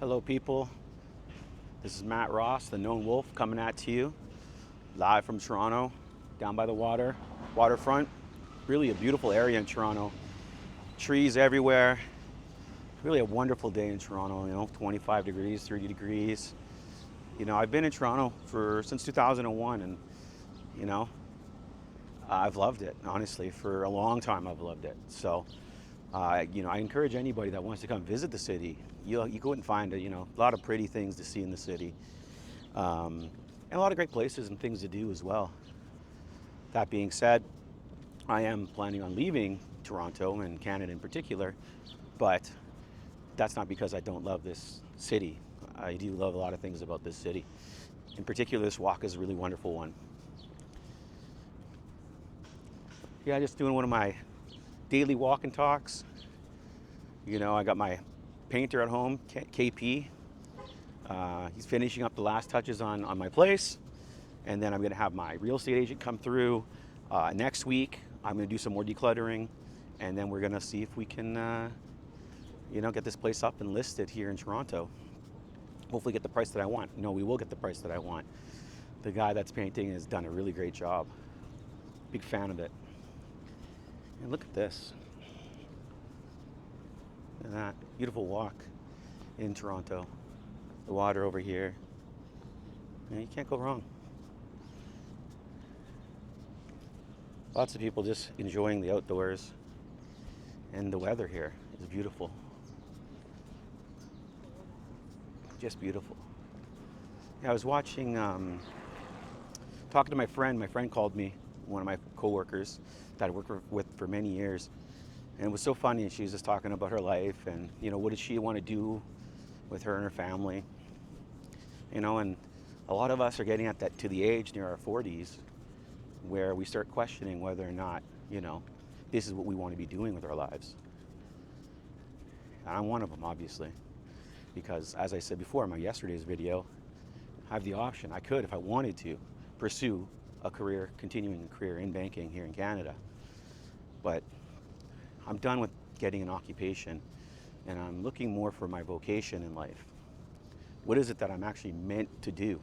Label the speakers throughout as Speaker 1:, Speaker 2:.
Speaker 1: Hello, people. This is Matt Ross, the known wolf, coming at you live from Toronto, down by the waterfront. Really a beautiful area in Toronto. Trees everywhere. Really a wonderful day in Toronto. 25 degrees, 30 degrees. I've been in Toronto since 2001, and you know, I've loved it. Honestly, for a long time, I've loved it. So, I encourage anybody that wants to come visit the city. You go and find a lot of pretty things to see in the city, and a lot of great places and things to do as well. That being said, I am planning on leaving Toronto and Canada in particular, but that's not because I don't love this city. I do love a lot of things about this city. In particular, this walk is a really wonderful one. Yeah, just doing one of my daily walk and talks. I got my painter at home, KP. He's finishing up the last touches on my place. And then I'm going to have my real estate agent come through next week. I'm going to do some more decluttering. And then we're going to see if we can, get this place up and listed here in Toronto. Hopefully get the price that I want. No, we will get the price that I want. The guy that's painting has done a really great job. Big fan of it. And look at this. Look at that beautiful walk in Toronto. The water over here. You can't go wrong. Lots of people just enjoying the outdoors. And the weather here is beautiful. Just beautiful. Yeah, I was watching, talking to my friend. My friend called me, one of my coworkers that I worked with for many years. And it was so funny. She was just talking about her life and, what does she want to do with her and her family. And a lot of us are getting to the age near our 40s where we start questioning whether or not, this is what we want to be doing with our lives. And I'm one of them, obviously, because as I said before in my yesterday's video, I have the option. I could, if I wanted to, pursue continuing a career in banking here in Canada. But I'm done with getting an occupation, and I'm looking more for my vocation in life. What is it that I'm actually meant to do?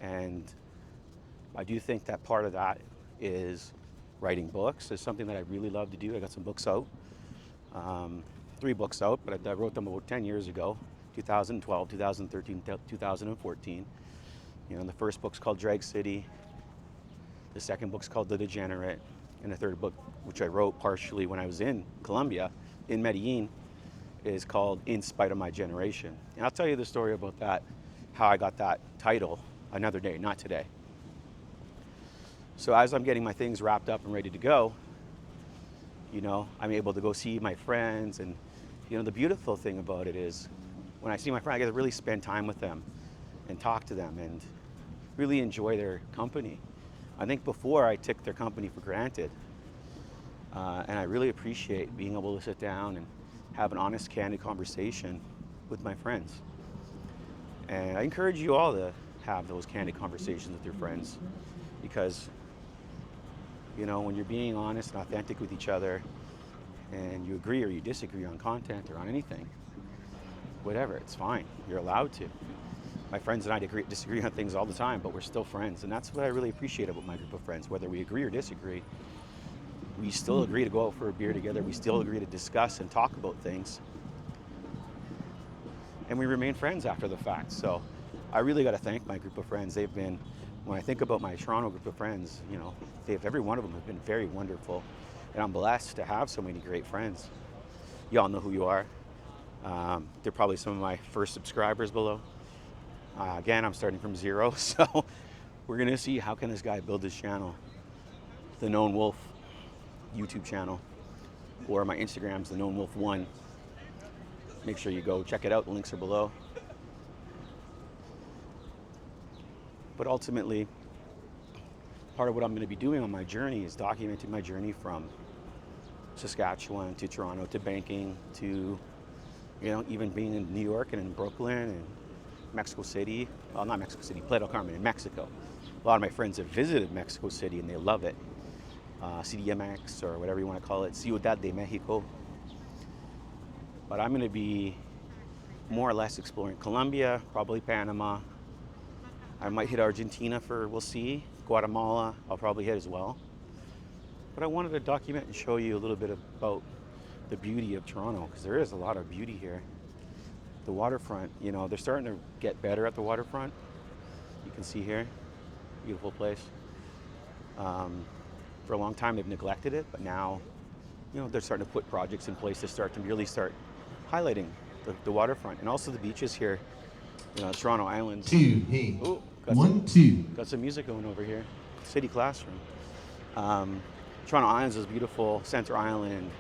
Speaker 1: And I do think that part of that is writing books. It's something that I really love to do. I got some books out, 3 books out, but I wrote them about 10 years ago, 2012, 2013, 2014. The first book's called Drag City. The second book's called The Degenerate. And the third book, which I wrote partially when I was in Colombia, in Medellin, is called In Spite of My Generation. And I'll tell you the story about that, how I got that title, another day, not today. So as I'm getting my things wrapped up and ready to go, I'm able to go see my friends. And, the beautiful thing about it is when I see my friends, I get to really spend time with them and talk to them and really enjoy their company. I think before I took their company for granted, and I really appreciate being able to sit down and have an honest, candid conversation with my friends. And I encourage you all to have those candid conversations with your friends, because when you're being honest and authentic with each other, and you agree or you disagree on content or on anything, whatever, it's fine. You're allowed to. My friends and I disagree on things all the time, but we're still friends. And that's what I really appreciate about my group of friends. Whether we agree or disagree, we still agree to go out for a beer together. We still agree to discuss and talk about things. And we remain friends after the fact. So I really got to thank my group of friends. They've been, when I think about my Toronto group of friends, every one of them have been very wonderful. And I'm blessed to have so many great friends. Y'all know who you are. They're probably some of my first subscribers below. Again, I'm starting from 0, so we're going to see how can this guy build his channel, the Known Wolf YouTube channel, or my Instagram's the Known Wolf 1. Make sure you go check it out. The links are below. But ultimately, part of what I'm going to be doing on my journey is documenting my journey from Saskatchewan to Toronto to banking to, even being in New York and in Brooklyn and Mexico City. Well, not Mexico City, Playa del Carmen in Mexico. A lot of my friends have visited Mexico City and they love it. CDMX or whatever you want to call it, Ciudad de Mexico. But I'm going to be more or less exploring Colombia, probably Panama. I might hit Argentina we'll see. Guatemala, I'll probably hit as well. But I wanted to document and show you a little bit about the beauty of Toronto, because there is a lot of beauty here. The waterfront, they're starting to get better at the waterfront. You can see here, beautiful place. For a long time they've neglected it, but now, they're starting to put projects in place to really start highlighting the waterfront, and also the beaches here. Toronto Islands. Got some music going over here. City Classroom. Toronto Islands is beautiful. Center Island,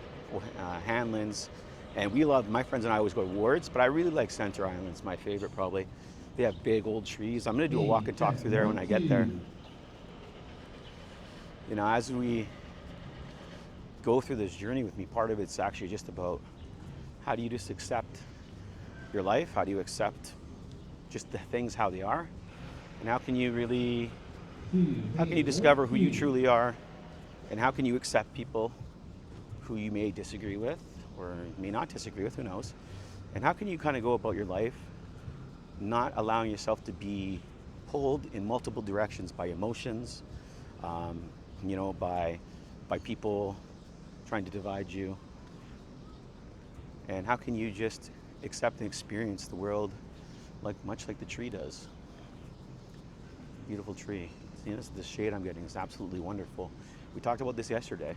Speaker 1: Hanlan's, and my friends and I always go to Wards, but I really like Center Island's my favorite probably. They have big old trees. I'm gonna do a walk and talk through there when I get there. As we go through this journey with me, part of it's actually just about how do you just accept your life? How do you accept just the things how they are? And how can you discover who you truly are? And how can you accept people who you may disagree with or may not disagree with, who knows? And how can you kind of go about your life not allowing yourself to be pulled in multiple directions by emotions, by people trying to divide you? And how can you just accept and experience the world much like the tree does? Beautiful tree. See, the shade I'm getting is absolutely wonderful. We talked about this yesterday.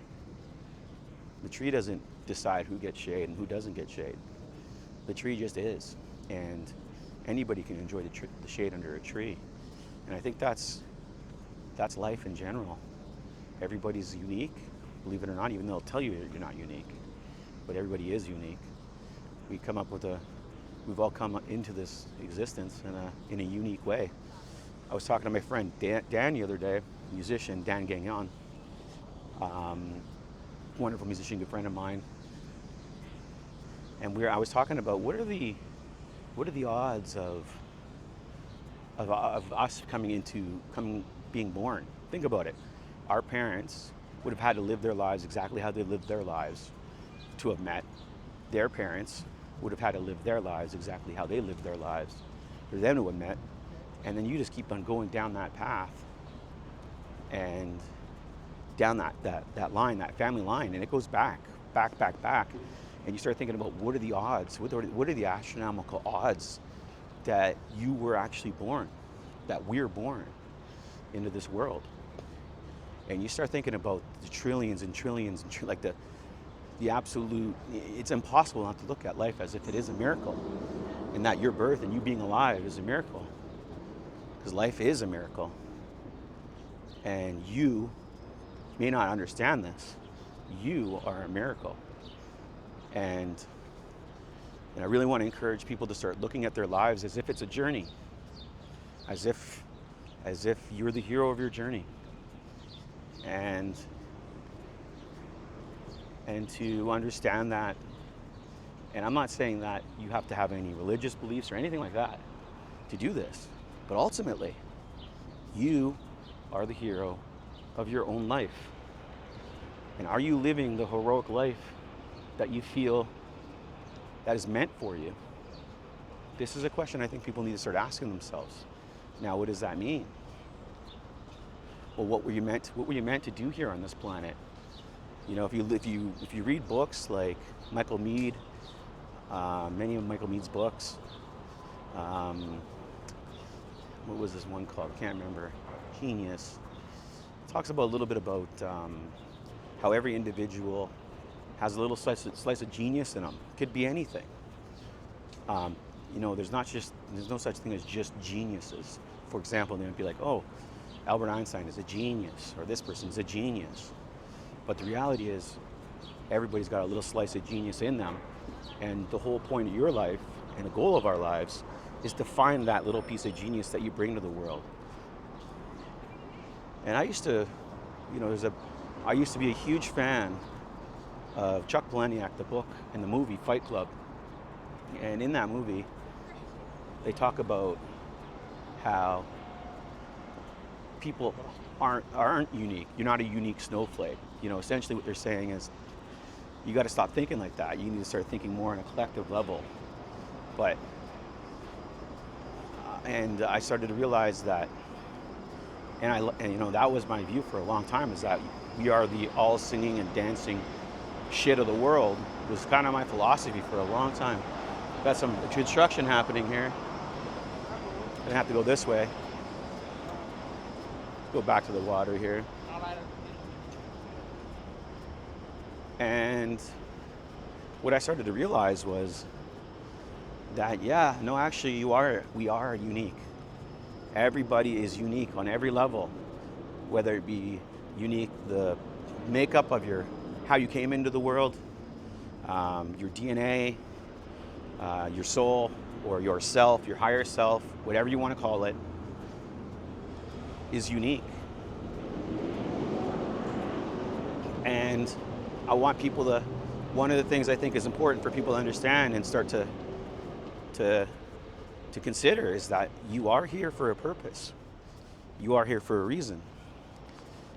Speaker 1: The tree doesn't decide who gets shade and who doesn't get shade. The tree just is, and anybody can enjoy the shade under a tree. And I think that's life in general. Everybody's unique, believe it or not, even though they'll tell you you're not unique. But everybody is unique. We've all come into this existence in a unique way. I was talking to my friend Dan the other day, musician Dan Gagnon, wonderful musician, good friend of mine. And I was talking about what are the odds of us being born. Think about it. Our parents would have had to live their lives exactly how they lived their lives to have met. Their parents would have had to live their lives exactly how they lived their lives for them to have met. And then you just keep on going down that path and down that line, that family line, and it goes back. And you start thinking about what are the odds, what are the astronomical odds that you were actually born, that we're born into this world. And you start thinking about the trillions and trillions and like the absolute, it's impossible not to look at life as if it is a miracle, and that your birth and you being alive is a miracle, because life is a miracle. And you may not understand this. You are a miracle. And I really want to encourage people to start looking at their lives as if it's a journey, as if you're the hero of your journey, and to understand that. And I'm not saying that you have to have any religious beliefs or anything like that to do this, but ultimately, you are the hero of your own life. And are you living the heroic life that you feel that is meant for you? This is a question I think people need to start asking themselves. Now, what does that mean? Well, what were you meant to do here on this planet? If you read books like Michael Meade, many of Michael Meade's books, what was this one called? I can't remember. Genius. It talks a little bit about how every individual has a little slice of genius in them. Could be anything. There's no such thing as just geniuses. For example, they would be like, oh, Albert Einstein is a genius, or this person's a genius. But the reality is, everybody's got a little slice of genius in them, and the whole point of your life and the goal of our lives is to find that little piece of genius that you bring to the world. And I used to be a huge fan of Chuck Palahniuk, the book and the movie Fight Club. And in that movie, they talk about how people aren't unique. You're not a unique snowflake. Essentially what they're saying is you got to stop thinking like that. You need to start thinking more on a collective level. But And I started to realize that, and you know, that was my view for a long time, is that we are the all singing and dancing shit of the world. It was kind of my philosophy for a long time. Got some construction happening here. Gonna have to go this way. Go back to the water here. And what I started to realize was that, yeah, no, actually, we are unique. Everybody is unique on every level, whether it be unique, the makeup of how you came into the world, your DNA, your soul, or yourself, your higher self, whatever you want to call it, is unique. And I want people to, one of the things I think is important for people to understand and start to consider is that you are here for a purpose. You are here for a reason.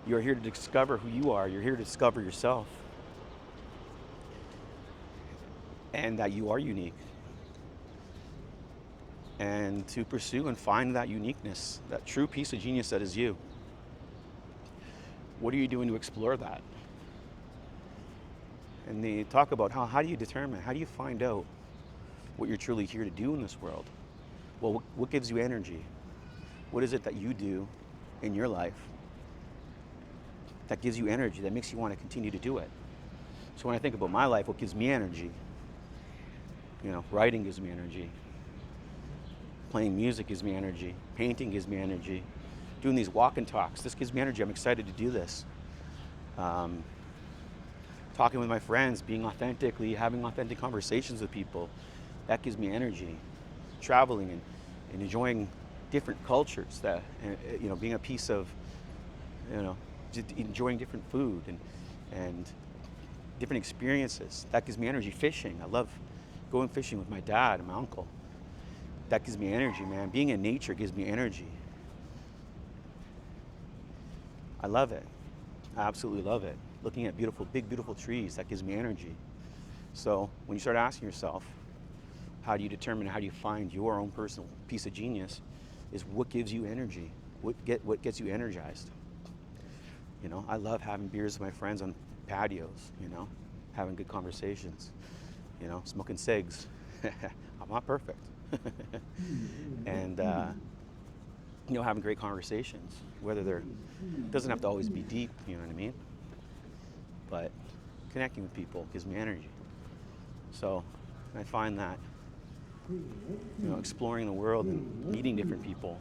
Speaker 1: You are here to discover who you are. You're here to discover yourself. And that you are unique. And to pursue and find that uniqueness, that true piece of genius that is you. What are you doing to explore that? And they talk about how do you determine, how do you find out what you're truly here to do in this world? Well, what gives you energy? What is it that you do in your life that gives you energy, that makes you want to continue to do it? So when I think about my life, what gives me energy? You know, writing gives me energy. Playing music gives me energy. Painting gives me energy. Doing these walk and talks, this gives me energy. I'm excited to do this. Talking with my friends, being authentically, having authentic conversations with people, that gives me energy. Traveling and enjoying different cultures, that, you know, being a piece of, you know, just enjoying different food and different experiences, that gives me energy. Fishing, I love going fishing with my dad and my uncle. That gives me energy, man. Being in nature gives me energy. I love it. I absolutely love it. Looking at big, beautiful trees, that gives me energy. So when you start asking yourself, how do you determine, how do you find your own personal piece of genius, is what gives you energy? What gets you energized? You know, I love having beers with my friends on patios, you know, having good conversations, you know, smoking cigs. I'm not perfect. And, you know, having great conversations, whether doesn't have to always be deep, you know what I mean? But connecting with people gives me energy. So I find that, you know, exploring the world and meeting different people,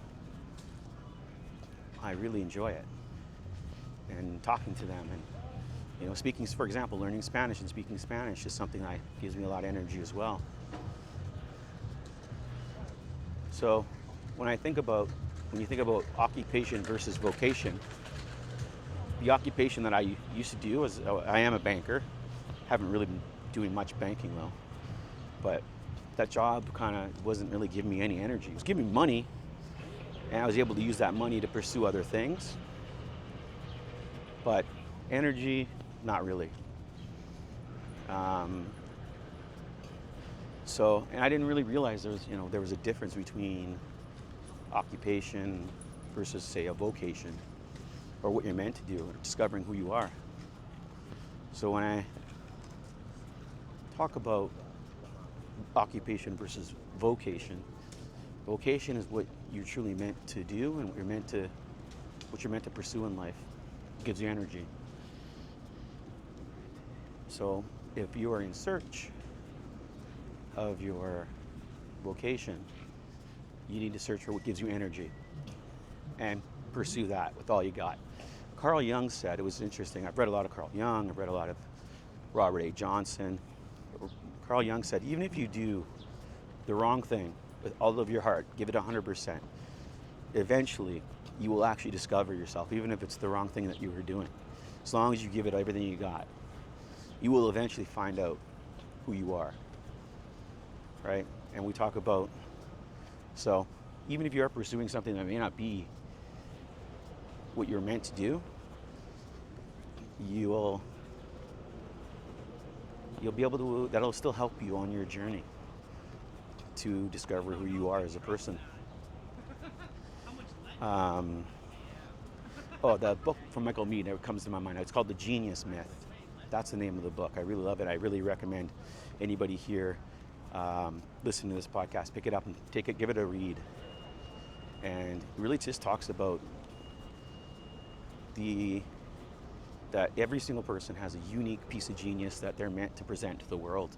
Speaker 1: I really enjoy it. And talking to them and, you know, speaking, for example, learning Spanish and speaking Spanish is something that gives me a lot of energy as well. So when you think about occupation versus vocation, the occupation that I used to do is, I am a banker. Haven't really been doing much banking though. But that job kind of wasn't really giving me any energy. It was giving me money, and I was able to use that money to pursue other things. But energy, not really. So, and I didn't really realize there was a difference between occupation versus, say, a vocation, or what you're meant to do, or discovering who you are. So when I talk about occupation versus vocation, vocation is what you're truly meant to do and what you're meant to pursue in life. It gives you energy. So if you are in search of your vocation, you need to search for what gives you energy and pursue that with all you got. Carl Jung said, it was interesting, I've read a lot of Carl Jung, I've read a lot of Robert A. Johnson. Carl Jung said, even if you do the wrong thing with all of your heart, give it 100%, eventually you will actually discover yourself, even if it's the wrong thing that you were doing. As long as you give it everything you got, you will eventually find out who you are, right? And we talk about, so even if you are pursuing something that may not be what you're meant to do, you'll be able to, that'll still help you on your journey to discover who you are as a person. Um, oh, the book from Michael Mead that comes to my mind. It's called The Genius Myth. That's the name of the book. I really love it. I really recommend anybody here listening to this podcast pick it up and give it a read. And it really just talks about that every single person has a unique piece of genius that they're meant to present to the world.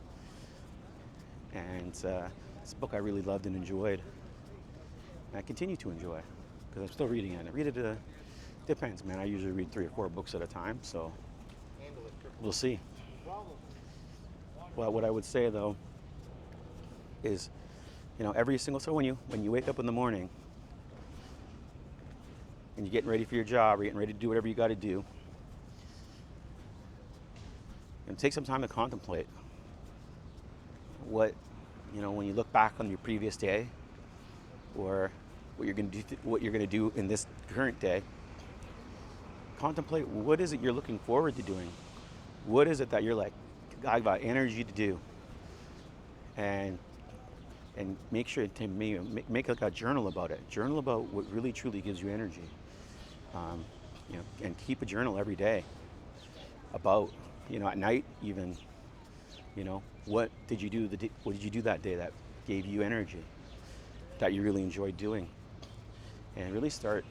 Speaker 1: And it's a book I really loved and enjoyed. And I continue to enjoy because I'm still reading it. I read it, depends, man. I usually read 3 or 4 books at a time, so we'll see. Well, what I would say though is, every single, so when you wake up in the morning and you're getting ready for your job, or you're getting ready to do whatever you got to do, and take some time to contemplate what, when you look back on your previous day, or what you're going to do in this current day. Contemplate, what is it you're looking forward to doing? What is it that you're like, I've got energy to do? And make sure to make like a journal about it. Journal about what really truly gives you energy. And keep a journal every day about, at night even, what did you do what did you do that day that gave you energy, that you really enjoyed doing? And really start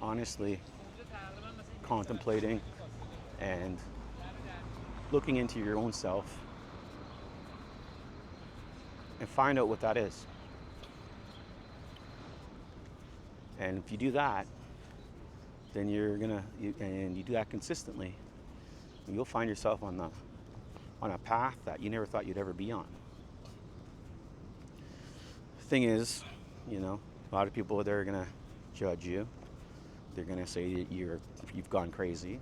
Speaker 1: honestly contemplating and looking into your own self and find out what that is. And if you do that, then you do that consistently, you'll find yourself on a path that you never thought you'd ever be on. The thing is, a lot of people, they're gonna judge you. They're gonna say that you've gone crazy.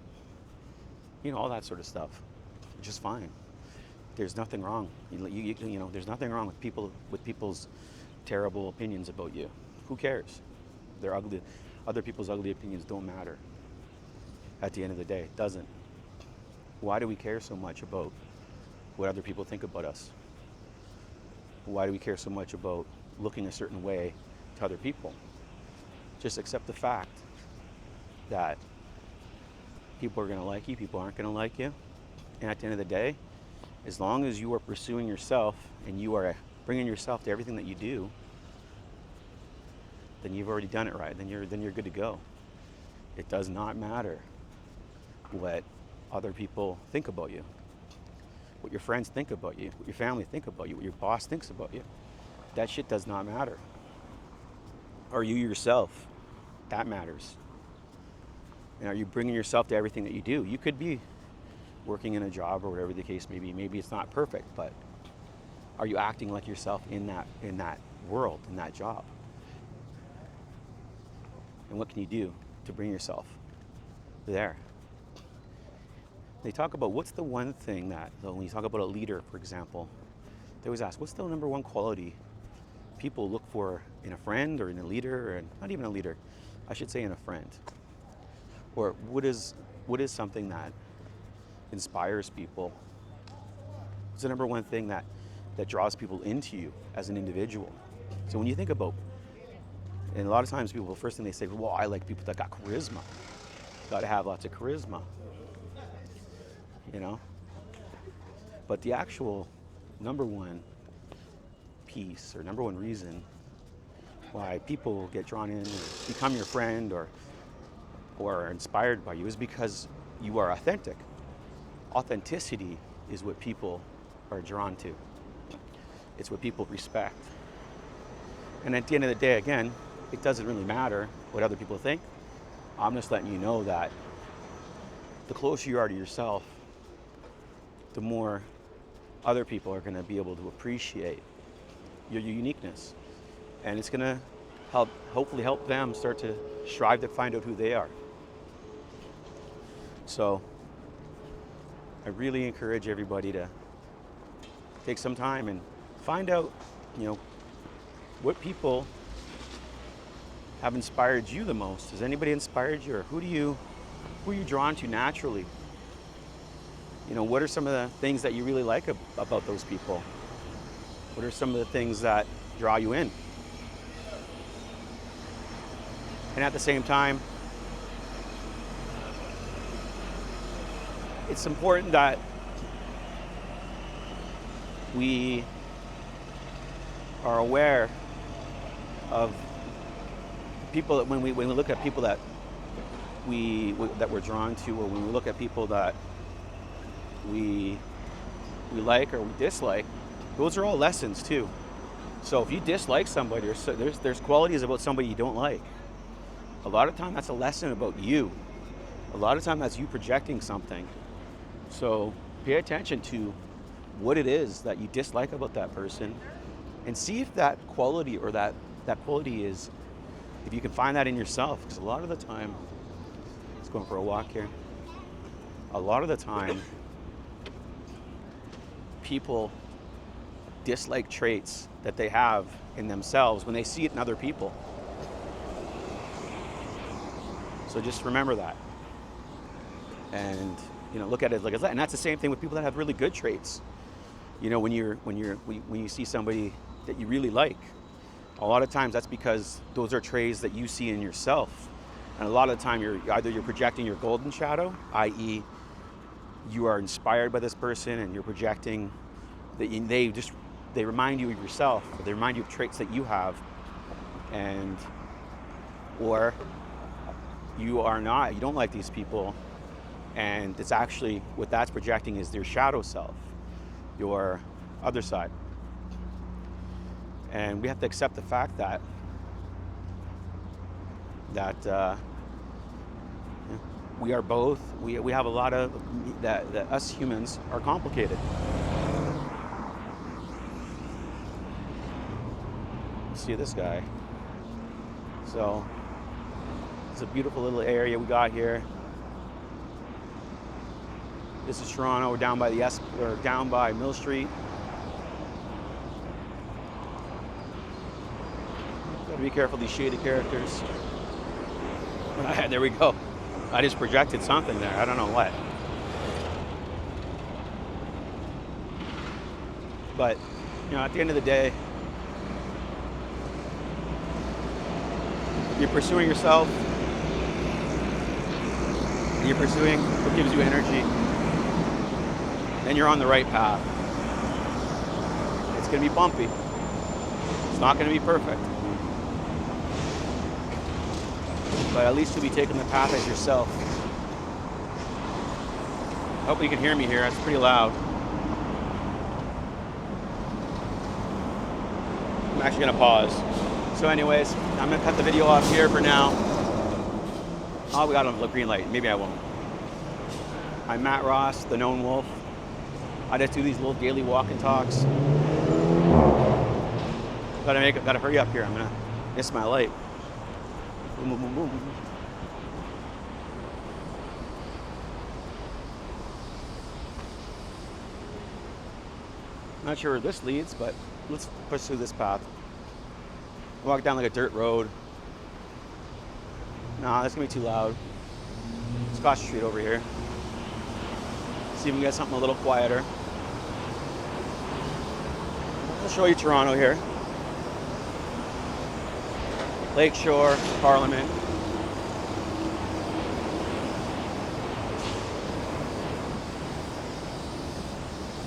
Speaker 1: All that sort of stuff. Just fine. There's nothing wrong. There's nothing wrong with people's terrible opinions about you. Who cares? They're ugly. Other people's ugly opinions don't matter. At the end of the day, it doesn't. Why do we care so much about what other people think about us? Why do we care so much about looking a certain way to other people? Just accept the fact that people are going to like you, people aren't going to like you. And at the end of the day, as long as you are pursuing yourself and you are bringing yourself to everything that you do, then you've already done it right. Then you're good to go. It does not matter what other people think about you, what your friends think about you, what your family think about you, what your boss thinks about you. That shit does not matter. Or you yourself, that matters. And are you bringing yourself to everything that you do? You could be working in a job or whatever the case may be. Maybe it's not perfect, but are you acting like yourself in that world, in that job? And what can you do to bring yourself there? They talk about what's the one thing that, when you talk about a leader, for example, they always ask, what's the number one quality people look for in a friend or in a leader, or not even a leader, I should say in a friend? Or what is something that inspires people? What's the number one thing that draws people into you as an individual? So when you think about, and a lot of times people, the first thing they say, well, I like people that got charisma. Got to have lots of charisma. But the actual number one piece or number one reason why people get drawn in and become your friend or are inspired by you is because you are authentic. Authenticity is what people are drawn to. It's what people respect. And at the end of the day, again, it doesn't really matter what other people think. I'm just letting you know that the closer you are to yourself, the more other people are going to be able to appreciate your uniqueness. And it's going to hopefully help them start to strive to find out who they are. So I really encourage everybody to take some time and find out, what people have inspired you the most. Has anybody inspired you, or who are you drawn to naturally? What are some of the things that you really like about those people? What are some of the things that draw you in? And at the same time, it's important that we are aware of people that when we look at people that we're drawn to, or when we look at people that we like or we dislike, those are all lessons too. So if you dislike somebody, or there's qualities about somebody you don't like, a lot of time that's a lesson about you. A lot of time that's you projecting something. So pay attention to what it is that you dislike about that person, and see if that quality or that quality is, if you can find that in yourself. Because a lot of the time, let's go for a walk here. A lot of the time, people dislike traits that they have in themselves when they see it in other people. So just remember that, and look at it like that. And that's the same thing with people that have really good traits. When you see somebody that you really like, a lot of times that's because those are traits that you see in yourself. And a lot of the time you're projecting your golden shadow, i.e. you are inspired by this person and you're projecting that they remind you of yourself, or they remind you of traits that you have, or you don't like these people, and it's actually what that's projecting is their shadow self, your other side. And we have to accept the fact that we are both, we have a lot of, that us humans are complicated. See this guy. So it's a beautiful little area we got here. This is Toronto. We're down by Mill Street. Gotta be careful of these shaded characters. There we go. I just projected something there. I don't know what. But at the end of the day, you're pursuing yourself, and you're pursuing what gives you energy, then you're on the right path. It's going to be bumpy. It's not going to be perfect. But at least you'll be taking the path as yourself. I hope you can hear me here. It's pretty loud. I'm actually going to pause. So anyways, I'm going to cut the video off here for now. Oh, we got a green light. Maybe I won't. I'm Matt Ross, the Known Wolf. I just do these little daily walk and talks. Gotta hurry up here. I'm gonna miss my light. Boom, boom, boom, boom. Not sure where this leads, but let's push through this path. Walk down like a dirt road. Nah, that's gonna be too loud. Let's cross the street over here. See if we can get something a little quieter. I'll show you Toronto here. Lakeshore, Parliament.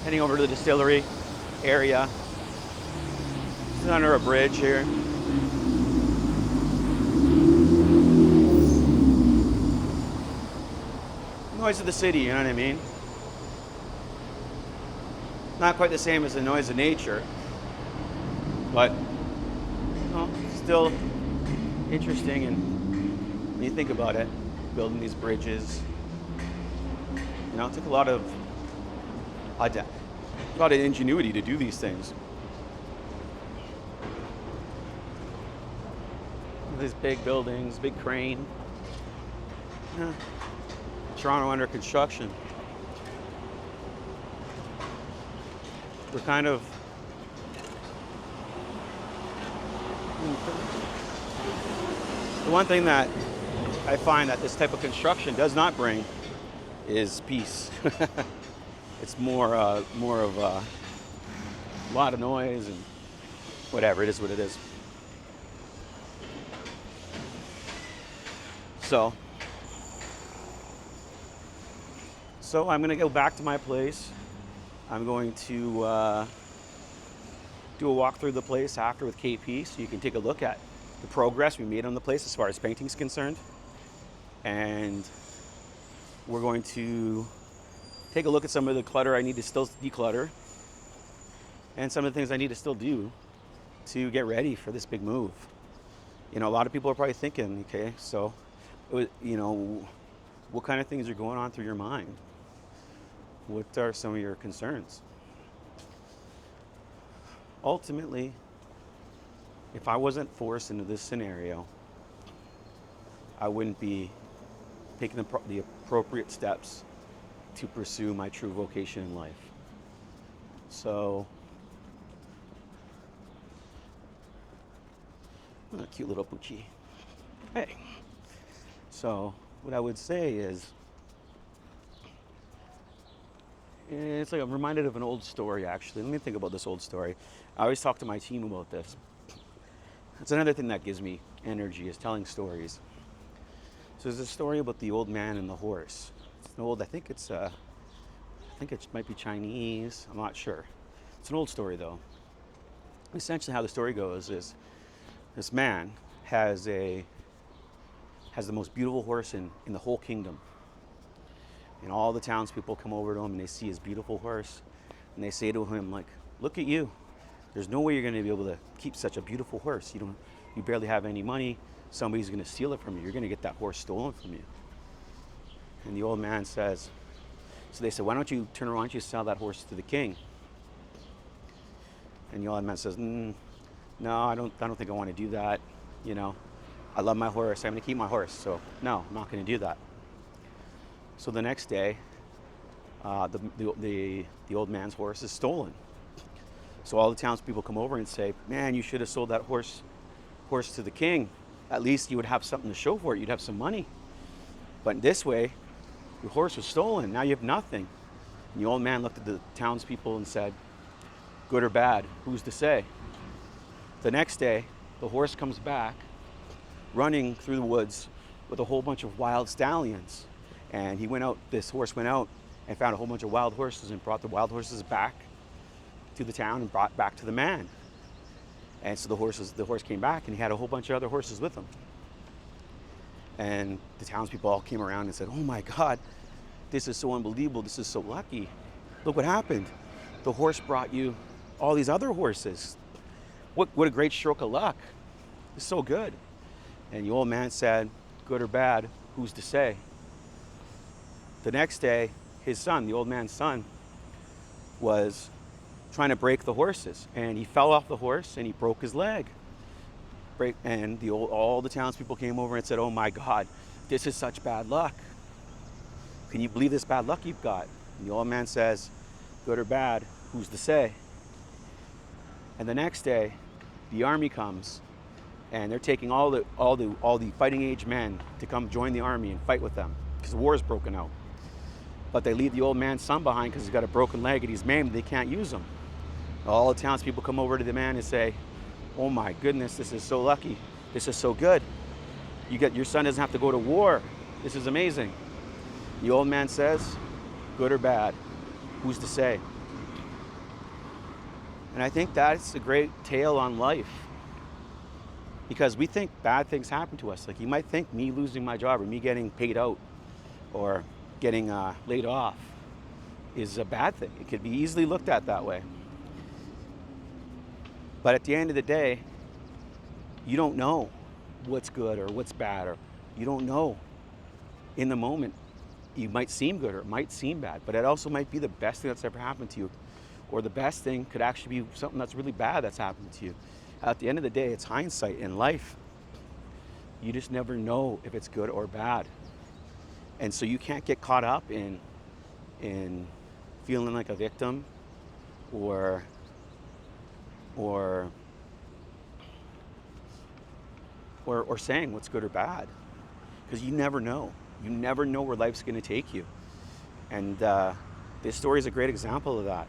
Speaker 1: Heading over to the distillery area. This is under a bridge here. Noise of the city, you know what I mean? Not quite the same as the noise of nature, but still interesting. And when you think about it, building these bridges, it took a lot of ingenuity to do these things. These big buildings, big crane. Yeah. Toronto under construction. We're kind of the one thing that I find that this type of construction does not bring is peace. It's more of a lot of noise and whatever. It is what it is. So, so I'm going to go back to my place. I'm going to do a walk through the place after with KP so you can take a look at the progress we made on the place as far as painting is concerned. And we're going to take a look at some of the clutter I need to still declutter and some of the things I need to still do to get ready for this big move. You know, a lot of people are probably thinking, okay, so, you know, what kind of things are going on through your mind? What are some of your concerns? Ultimately, if I wasn't forced into this scenario, I wouldn't be taking the appropriate steps to pursue my true vocation in life. So, oh, cute little poochie. Hey. So, what I would say is, it's like I'm reminded of an old story, actually. Let me think about this old story. I always talk to my team about this. It's another thing that gives me energy, is telling stories. So there's a story about the old man and the horse. It's an old, I think it might be Chinese. I'm not sure. It's an old story, though. Essentially, how the story goes is this man has the most beautiful horse in the whole kingdom. And all the townspeople come over to him and they see his beautiful horse. And they say to him, like, look at you. There's no way you're going to be able to keep such a beautiful horse. You barely have any money. Somebody's going to steal it from you. You're going to get that horse stolen from you. And the old man says, so they said, why don't you turn around, why don't you sell that horse to the king? And the old man says, no, I don't think I want to do that. You know, I love my horse. I'm going to keep my horse. So no, I'm not going to do that. So the next day, the old man's horse is stolen. So all the townspeople come over and say, man, you should have sold that horse to the king. At least you would have something to show for it. You'd have some money. But this way, your horse was stolen. Now you have nothing. And the old man looked at the townspeople and said, good or bad, who's to say? The next day, the horse comes back running through the woods with a whole bunch of wild stallions. And this horse went out and found a whole bunch of wild horses and brought the wild horses back to the town and brought back to the man. And so the horse came back and he had a whole bunch of other horses with him. And the townspeople all came around and said, oh my God, this is so unbelievable. This is so lucky. Look what happened. The horse brought you all these other horses. What a great stroke of luck. It's so good. And the old man said, good or bad, who's to say? The next day, his son, the old man's son, was trying to break the horses. And he fell off the horse and he broke his leg. And all the townspeople came over and said, oh my God, this is such bad luck. Can you believe this bad luck you've got? And the old man says, good or bad, who's to say? And the next day, the army comes and they're taking all the fighting age men to come join the army and fight with them because war is broken out. But they leave the old man's son behind because he's got a broken leg and he's maimed. They can't use him. All the townspeople come over to the man and say, oh my goodness, this is so lucky. This is so good. Your son doesn't have to go to war. This is amazing. The old man says, good or bad, who's to say? And I think that's a great tale on life. Because we think bad things happen to us. Like you might think me losing my job or me getting paid out or getting laid off is a bad thing. It could be easily looked at that way. But at the end of the day, you don't know what's good or what's bad, or you don't know in the moment. You might seem good or it might seem bad, but it also might be the best thing that's ever happened to you. Or the best thing could actually be something that's really bad that's happened to you. At the end of the day, it's hindsight in life. You just never know if it's good or bad. And so you can't get caught up in feeling like a victim or saying what's good or bad, because you never know. You never know where life's going to take you. And this story is a great example of that.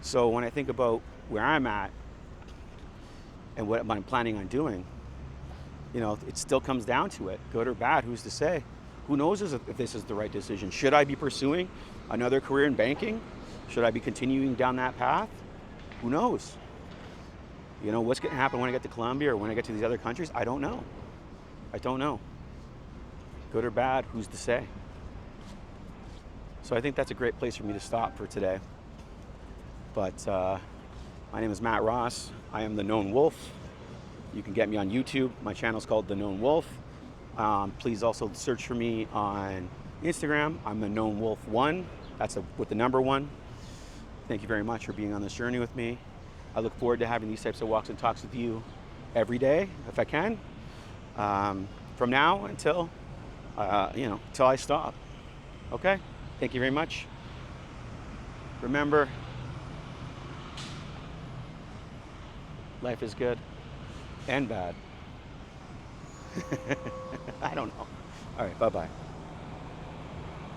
Speaker 1: So when I think about where I'm at and what I'm planning on doing, It still comes down to it, good or bad. Who's to say? Who knows if this is the right decision? Should I be pursuing another career in banking? Should I be continuing down that path? Who knows? What's going to happen when I get to Colombia or when I get to these other countries? I don't know. I don't know. Good or bad, who's to say? So I think that's a great place for me to stop for today. But my name is Matt Ross. I am the Known Wolf. You can get me on YouTube. My channel is called The Known Wolf. Please also search for me on Instagram. I'm the Known Wolf 1. That's with the number 1. Thank you very much for being on this journey with me. I look forward to having these types of walks and talks with you every day, if I can, from now until I stop. Okay? Thank you very much. Remember, life is good and bad. I don't know. All right, bye-bye.